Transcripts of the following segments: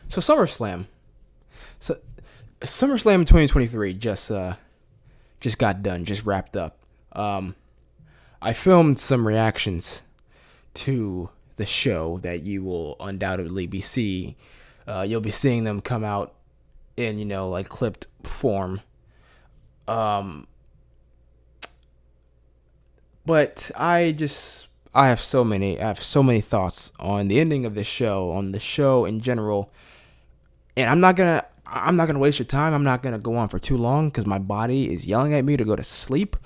So SummerSlam. So SummerSlam 2023 just got done, just wrapped up. I filmed some reactions to the show that you will undoubtedly be seeing. You'll be seeing them come out in like clipped form. But I have so many thoughts on the ending of the show, on the show in general, and I'm not gonna waste your time. I'm not gonna go on for too long because my body is yelling at me to go to sleep.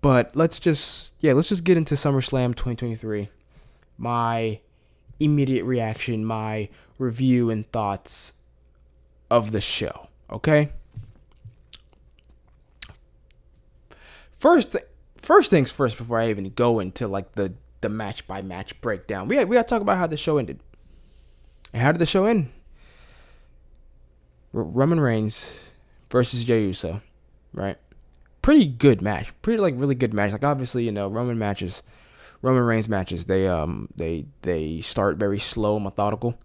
But let's just get into SummerSlam 2023. My immediate reaction, my review and thoughts of the show. Okay. First things first. Before I even go into like the match by match breakdown, we gotta talk about how the show ended. And how did the show end? Roman Reigns versus Jey Uso, right? Pretty good match. Pretty like really good match. Like obviously, Roman Reigns matches, they start very slow, methodical,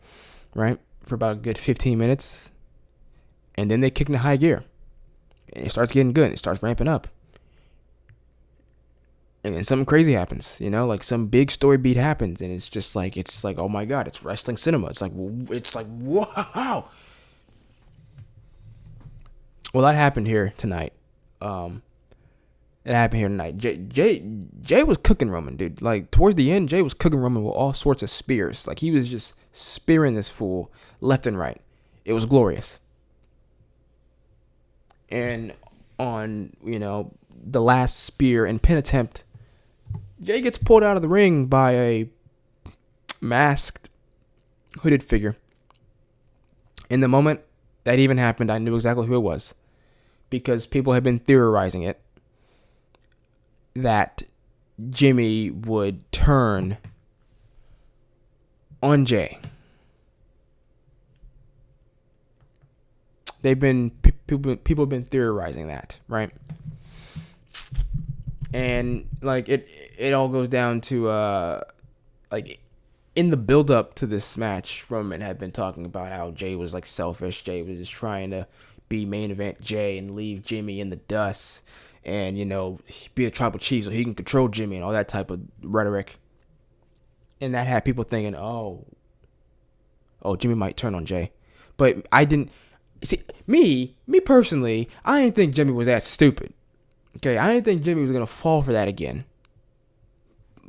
right? For about a good 15 minutes. And then they kick into high gear. And it starts getting good. It starts ramping up. And then something crazy happens, like some big story beat happens, and it's like, oh my God, it's wrestling cinema. It's like wow. Well, that happened here tonight. It happened here tonight. Jay was cooking Roman, dude. Like towards the end, Jay was cooking Roman with all sorts of spears. Like he was just spearing this fool left and right. It was glorious. And on the last spear and pin attempt, Jay gets pulled out of the ring by a masked, hooded figure. In the moment that even happened, I knew exactly who it was. Because people had been theorizing it. That Jimmy would turn on Jay. People have been theorizing that, right? And like it all goes down to like in the build up to this match, Roman had been talking about how Jay was like selfish. Jay was just trying to be main event Jay and leave Jimmy in the dust, and be a tribal chief so he can control Jimmy and all that type of rhetoric. And that had people thinking, oh, Jimmy might turn on Jay. But I didn't see me personally. I didn't think Jimmy was that stupid. Okay, I didn't think Jimmy was gonna fall for that again.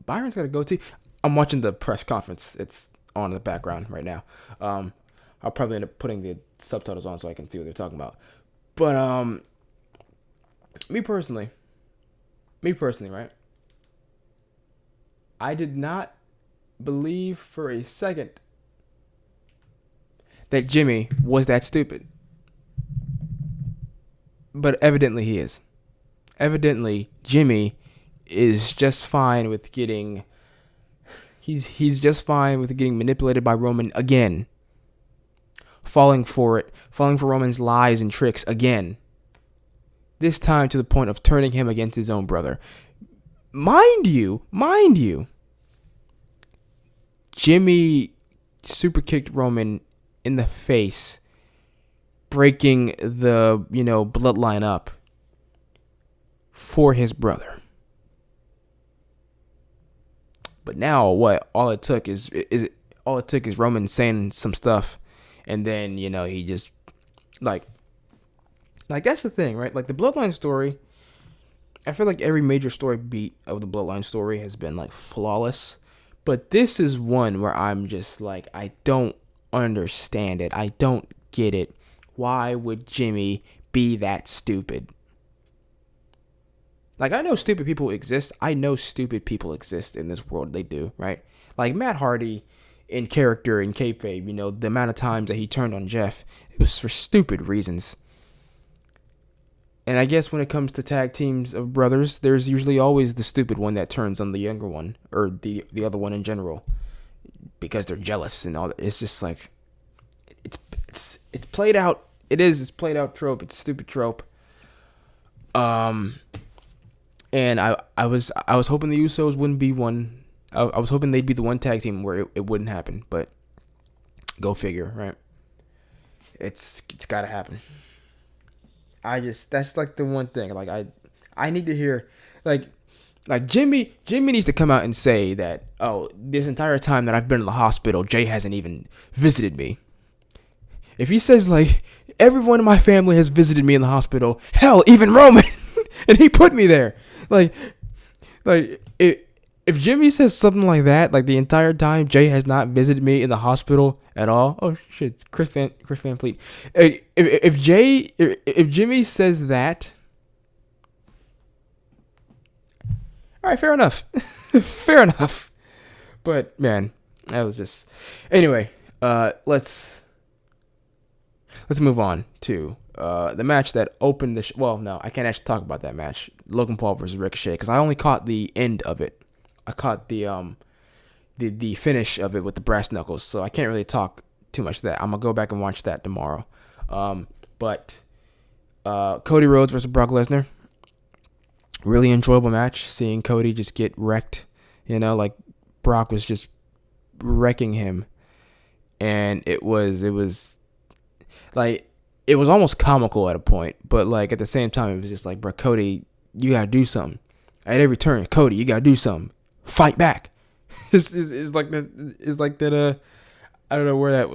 Byron's got a goatee. I'm watching the press conference. It's on in the background right now. I'll probably end up putting the subtitles on so I can see what they're talking about. But me personally, right? I did not believe for a second that Jimmy was that stupid. But evidently he is. Evidently Jimmy is just fine with getting he's just fine with getting manipulated by Roman again. Falling for Roman's lies and tricks again. This time to the point of turning him against his own brother. Mind you, Jimmy super kicked Roman in the face, breaking the, bloodline up for his brother. But now what? All it took is Roman saying some stuff, and then, he just like that's the thing, right? Like the bloodline story, I feel like every major story beat of the bloodline story has been like flawless, but this is one where I'm just like, I don't understand it. I don't get it. Why would Jimmy be that stupid? Like, I know stupid people exist. I know stupid people exist in this world. They do, right? Like Matt Hardy in character in kayfabe, the amount of times that he turned on Jeff, it was for stupid reasons. And I guess when it comes to tag teams of brothers, there's usually always the stupid one that turns on the younger one, or the other one in general, because they're jealous and all that. It's just like, it's played out. It's played out trope. It's stupid trope. And I was hoping the Usos wouldn't be one. I was hoping they'd be the one tag team where it wouldn't happen, but go figure, right? It's gotta happen. That's like the one thing. Like I need to hear like Jimmy needs to come out and say that, oh, this entire time that I've been in the hospital, Jay hasn't even visited me. If he says like everyone in my family has visited me in the hospital, hell, even Roman, and he put me there. Like if Jimmy says something like that, like the entire time Jay has not visited me in the hospital at all. Oh shit, it's Chris Van Fleet. If Jimmy says that, all right, fair enough, fair enough. But man, that was just anyway. Let's move on to the match that opened the. Well, no, I can't actually talk about that match, Logan Paul versus Ricochet, because I only caught the end of it. I caught the finish of it with the brass knuckles, so I can't really talk too much of that. I'm gonna go back and watch that tomorrow. But Cody Rhodes versus Brock Lesnar, really enjoyable match. Seeing Cody just get wrecked, like Brock was just wrecking him, and it was like it was almost comical at a point, but like at the same time it was just like, bro, Cody, you gotta do something. At every turn, Cody, you gotta do something. Fight back. It's like that. It's like that. I don't know where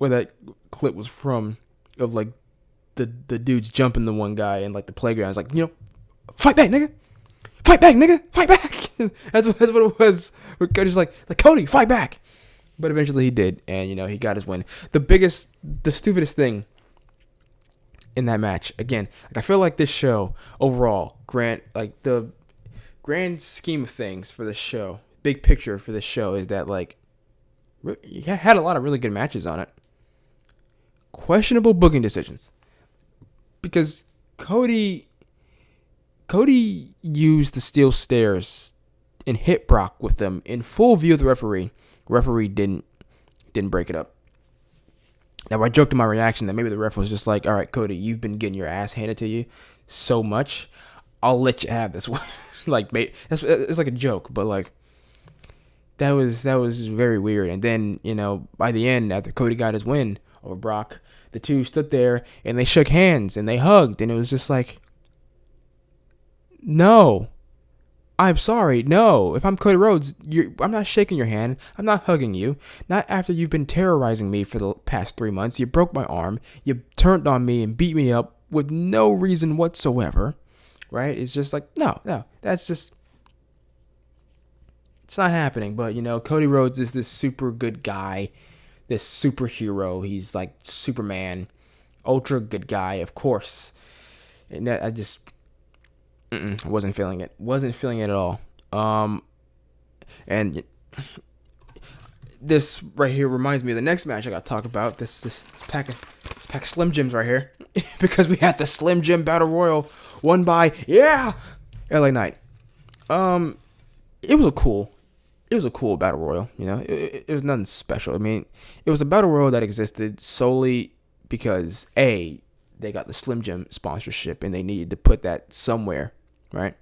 that clip was from, of like the dudes jumping the one guy in like the playground. It's like, fight back, nigga. Fight back, nigga. Fight back. that's what it was. Cody's like Cody, fight back. But eventually he did, and he got his win. The stupidest thing in that match, again, like I feel like this show overall, the grand scheme of things for the show, big picture for the show, is that like you had a lot of really good matches on it. Questionable booking decisions, because Cody used the steel stairs and hit Brock with them in full view of the referee. Referee didn't break it up. Now I joked in my reaction that maybe the ref was just like, all right, Cody, you've been getting your ass handed to you so much, I'll let you have this one. Like, mate, it's like a joke, but like that was very weird. And then by the end, after Cody got his win over Brock, the two stood there and they shook hands and they hugged, and it was just like, no, I'm sorry, no. If I'm Cody Rhodes, I'm not shaking your hand. I'm not hugging you. Not after you've been terrorizing me for the past 3 months. You broke my arm. You turned on me and beat me up with no reason whatsoever. Right? It's just like, no. That's just, it's not happening. But, Cody Rhodes is this super good guy, this superhero. He's like Superman, ultra good guy, of course. And I just, wasn't feeling it. Wasn't feeling it at all. And this right here reminds me of the next match I got to talk about. This pack of Slim Jims right here, because we had the Slim Jim Battle Royal won by LA Knight. It was a cool Battle Royal. It was nothing special. I mean, it was a Battle Royal that existed solely because they got the Slim Jim sponsorship and they needed to put that somewhere, right?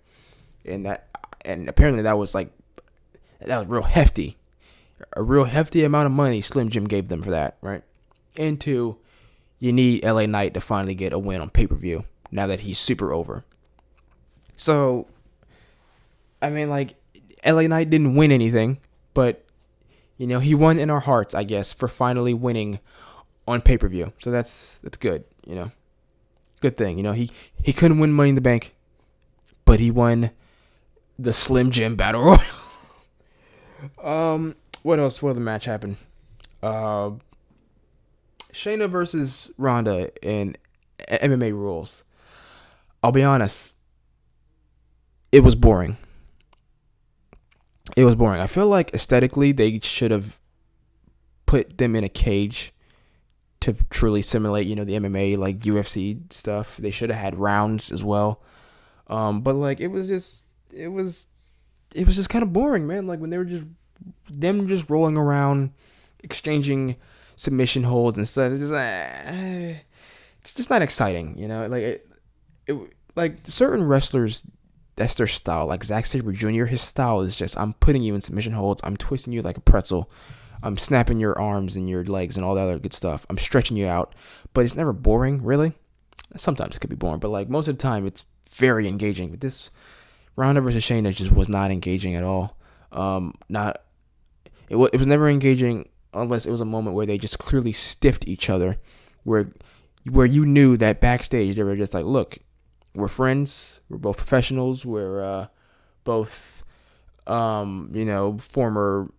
And apparently that was real hefty. A real hefty amount of money Slim Jim gave them for that, right? And two, you need LA Knight to finally get a win on pay-per-view now that he's super over. So, I mean, like, LA Knight didn't win anything, but, he won in our hearts, I guess, for finally winning on pay-per-view. So that's good, Good thing, he couldn't win Money in the Bank, but he won the Slim Jim Battle Royal. What else? What other match happened? Shayna versus Ronda in MMA rules. I'll be honest. It was boring. I feel like aesthetically they should have put them in a cage to truly simulate, the MMA, like UFC stuff. They should have had rounds as well. But like it was just kind of boring, man. Like when they were just rolling around, exchanging submission holds and stuff. It's just not exciting, Like certain wrestlers, that's their style. Like Zack Sabre Jr., his style is just, I'm putting you in submission holds, I'm twisting you like a pretzel, I'm snapping your arms and your legs and all that other good stuff. I'm stretching you out, but it's never boring, really. Sometimes it could be boring, but like most of the time, it's very engaging. But this Ronda versus Shayna just was not engaging at all. Not it was never engaging unless it was a moment where they just clearly stiffed each other, where you knew that backstage they were just like, look, we're friends, we're both professionals, we're both former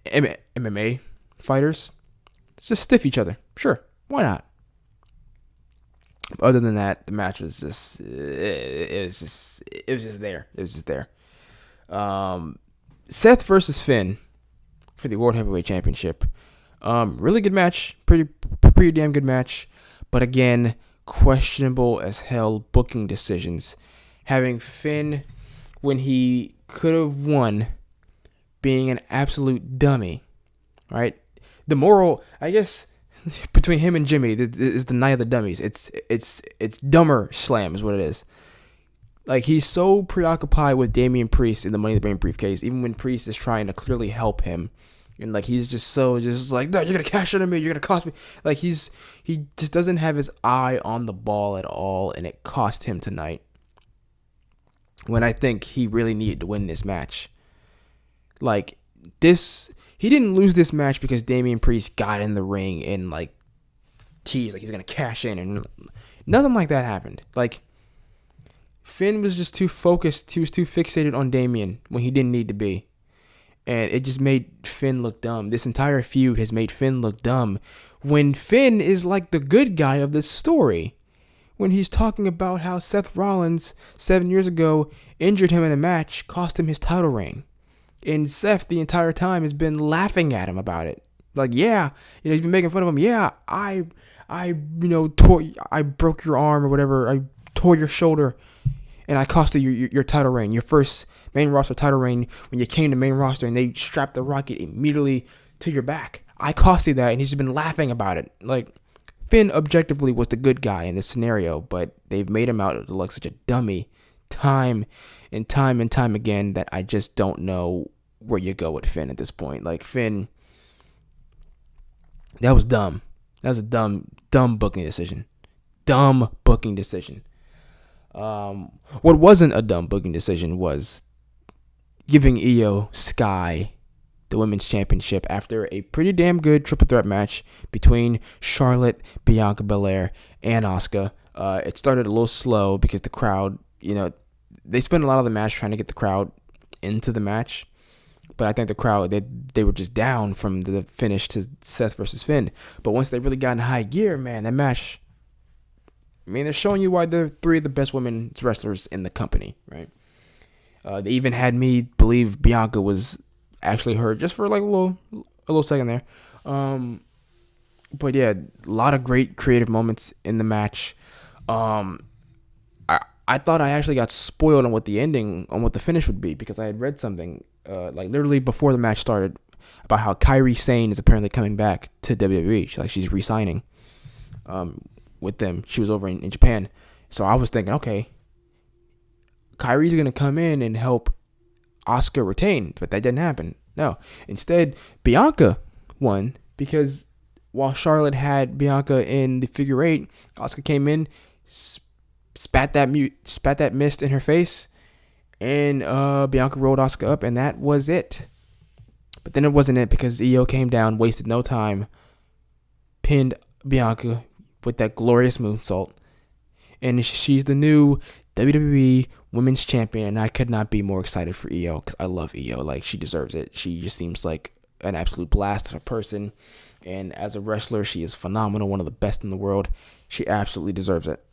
MMA fighters. Let's just stiff each other. Sure, why not? Other than that, the match was just it was just there. It was just there. Seth versus Finn for the World Heavyweight Championship. Really good match. Pretty damn good match. But again, questionable as hell booking decisions. Having Finn, when he could have won, being an absolute dummy, right? The moral, I guess, between him and Jimmy is the night of the dummies. It's dumber slam is what it is. Like, he's so preoccupied with Damian Priest in the Money in the Bank briefcase, even when Priest is trying to clearly help him. And, like, he's just like, no, you're going to cash in on me, you're going to cost me. Like, he just doesn't have his eye on the ball at all, and it cost him tonight. When I think he really needed to win this match. Like, he didn't lose this match because Damian Priest got in the ring and, like, teased like he's going to cash in. And nothing like that happened. Like, Finn was just too focused. He was too fixated on Damian when he didn't need to be. And it just made Finn look dumb. This entire feud has made Finn look dumb when Finn is like the good guy of this story. When he's talking about how Seth Rollins 7 years ago injured him in a match, cost him his title reign. And Seth the entire time has been laughing at him about it. Like, yeah, he's been making fun of him. Yeah, I broke your arm or whatever. I tore your shoulder, and I cost you your title reign, your first main roster title reign when you came to main roster, and they strapped the rocket immediately to your back. I cost you that, and he's just been laughing about it. Like, Finn objectively was the good guy in this scenario, but they've made him out to look such a dummy time and time again that I just don't know where you go with Finn at this point. Like, Finn, that was dumb. That was a dumb booking decision. Dumb booking decision. What wasn't a dumb booking decision was giving Io Sky the women's championship after a pretty damn good triple threat match between Charlotte, Bianca Belair, and Asuka. It started a little slow because the crowd, they spent a lot of the match trying to get the crowd into the match. But I think the crowd, they were just down from the finish to Seth versus Finn. But once they really got in high gear, man, that match, I mean, they're showing you why they're three of the best women's wrestlers in the company, right? They even had me believe Bianca was actually hurt just for like a little second there. But yeah, a lot of great creative moments in the match. I thought I actually got spoiled on what the finish would be because I had read something like literally before the match started about how Kairi Sane is apparently coming back to WWE. She's re-signing with them. She was over in Japan. So I was thinking, okay, Kairi's going to come in and help Asuka retain, but that didn't happen. No. Instead, Bianca won because while Charlotte had Bianca in the figure eight, Asuka came in, spat that mist in her face, and Bianca rolled Asuka up, and that was it. But then it wasn't it because Io came down, wasted no time, pinned Bianca with that glorious moonsault, and she's the new WWE Women's Champion, and I could not be more excited for Io because I love Io. Like, she deserves it. She just seems like an absolute blast of a person, and as a wrestler, she is phenomenal, one of the best in the world. She absolutely deserves it.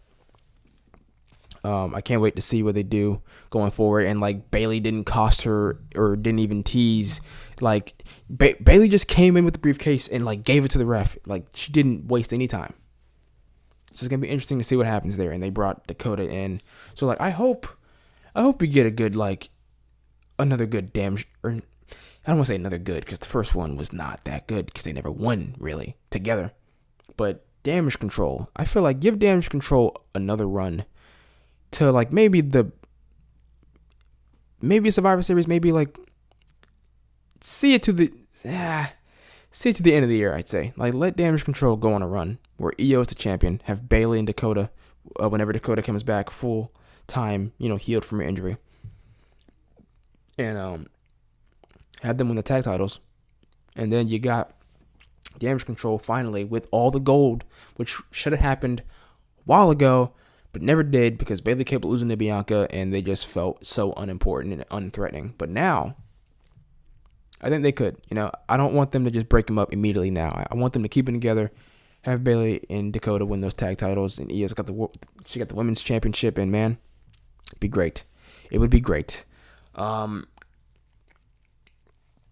I can't wait to see what they do going forward. And like, Bayley didn't cost her or didn't even tease. Like, Bayley just came in with the briefcase and like gave it to the ref. Like, she didn't waste any time. So it's gonna be interesting to see what happens there. And they brought Dakota in. So like, I hope we get a good another good damage. Or I don't want to say another good because the first one was not that good because they never won really together. But Damage Control, I feel like give Damage Control another run. To like maybe a Survivor Series, maybe like see it to the see to the end of the year, I'd say. Like, let Damage Control go on a run where Io is the champion. Have Bayley and Dakota, whenever Dakota comes back full time, healed from her injury. And have them win the tag titles. And then you got Damage Control finally with all the gold, which should have happened a while ago, but never did because Bayley kept losing to Bianca and they just felt so unimportant and unthreatening. But now, I think they could. I don't want them to just break them up immediately now. I want them to keep it together, have Bayley and Dakota win those tag titles, and Io's got the women's championship, and man, it'd be great. It would be great.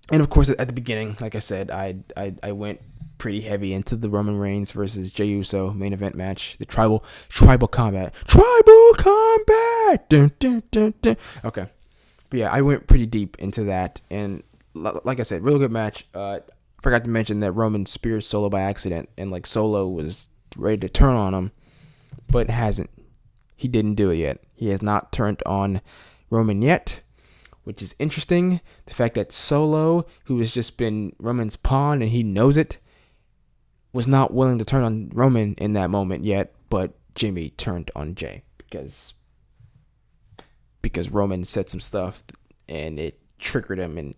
And of course, at the beginning, like I said, I went pretty heavy into the Roman Reigns versus Jey Uso main event match, the tribal combat. Dun, dun, dun, dun. Okay, but yeah, I went pretty deep into that, and like I said, real good match. Forgot to mention that Roman speared Solo by accident, and like Solo was ready to turn on him, but hasn't. He didn't do it yet. He has not turned on Roman yet, which is interesting. The fact that Solo, who has just been Roman's pawn and he knows it, was not willing to turn on Roman in that moment yet, but Jimmy turned on Jey because Roman said some stuff and it triggered him, and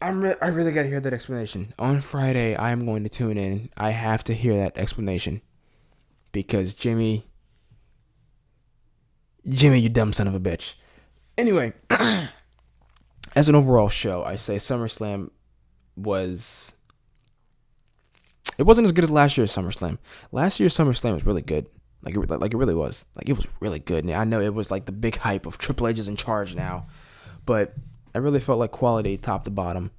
I really got to hear that explanation. On Friday, I am going to tune in. I have to hear that explanation because Jimmy, you dumb son of a bitch. Anyway, as an overall show, I say SummerSlam wasn't as good as last year's SummerSlam. Last year's SummerSlam was really good. Like it really was. Like, it was really good. And I know it was like the big hype of Triple H is in charge now, but I really felt like quality, top to bottom,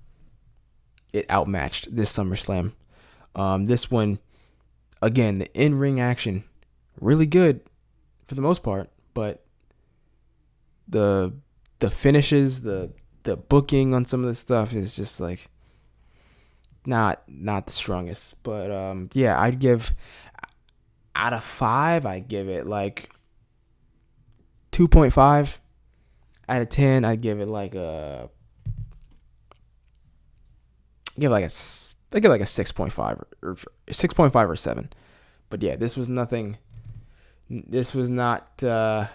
it outmatched this SummerSlam. This one, again, the in-ring action, really good for the most part, but the finishes, the booking on some of the stuff is just like not the strongest. But yeah, I'd give, out of 5, I'd give it like 2.5. Out of 10, I'd give it like a 6.5 or 6.5 or 7. But yeah, this was nothing. This was not that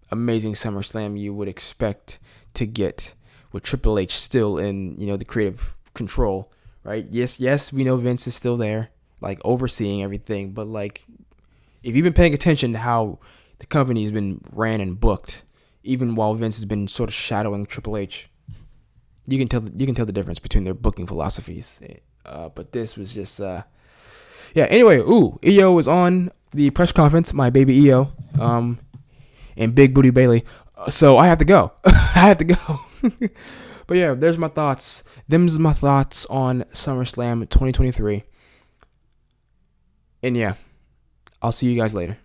amazing SummerSlam you would expect to get with Triple H still in, the creative control, right? Yes, we know Vince is still there, like overseeing everything, but like if you've been paying attention to how the company's been ran and booked, even while Vince has been sort of shadowing Triple H, you can tell the difference between their booking philosophies. But this was just yeah. Anyway, Io was on the press conference, my baby Io, and Big Booty Bayley. So I have to go. But yeah, there's my thoughts. Them's my thoughts on SummerSlam 2023. And yeah, I'll see you guys later.